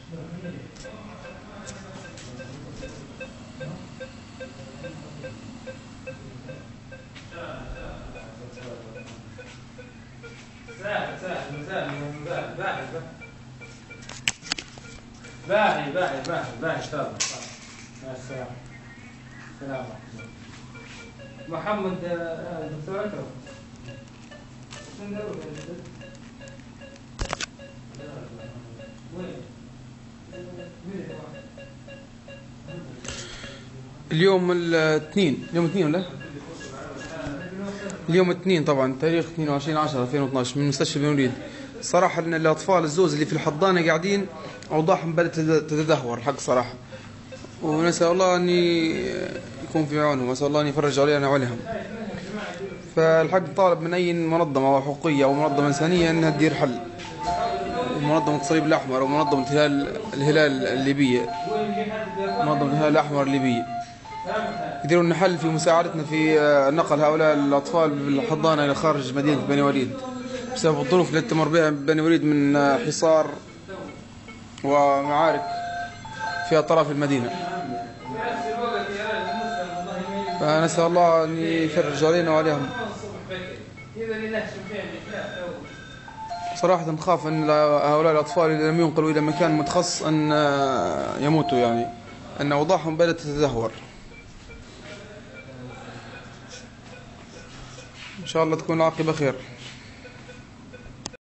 باهي باهي باهي باهي تفضل. مع السلامة. السلام عليكم. محمد دكتور أكرم. اليوم الاثنين، يوم الاثنين ولا؟ اليوم الاثنين طبعا، تاريخ 22/10/2012 من مستشفى بن وليد. صراحة ان الاطفال الزوز اللي في الحضانة قاعدين اوضاعهم بدأت تتدهور حق صراحة، ونسأل الله ان يكون في عونهم، ونسأل الله ان يفرج علينا وعليهم. فالحق طالب من اي منظمة حقوقية او منظمة انسانية انها تدير حل، منظمة الصليب الاحمر او منظمة الهلال الليبية، منظمة الهلال الاحمر الليبية، يديروا لنا حل في مساعدتنا في نقل هؤلاء الأطفال بالحضانة إلى خارج مدينة بني وليد، بسبب الظروف التي تمر بها بني وليد من حصار ومعارك في أطراف المدينة. فنسأل الله أن يفرج علينا وعليهم. صراحة نخاف أن هؤلاء الأطفال إذا لم ينقلوا إلى مكان متخصص أن يموتوا، يعني أن أوضاعهم بدأت تتدهور. إن شاء الله تكون العاقبة خير.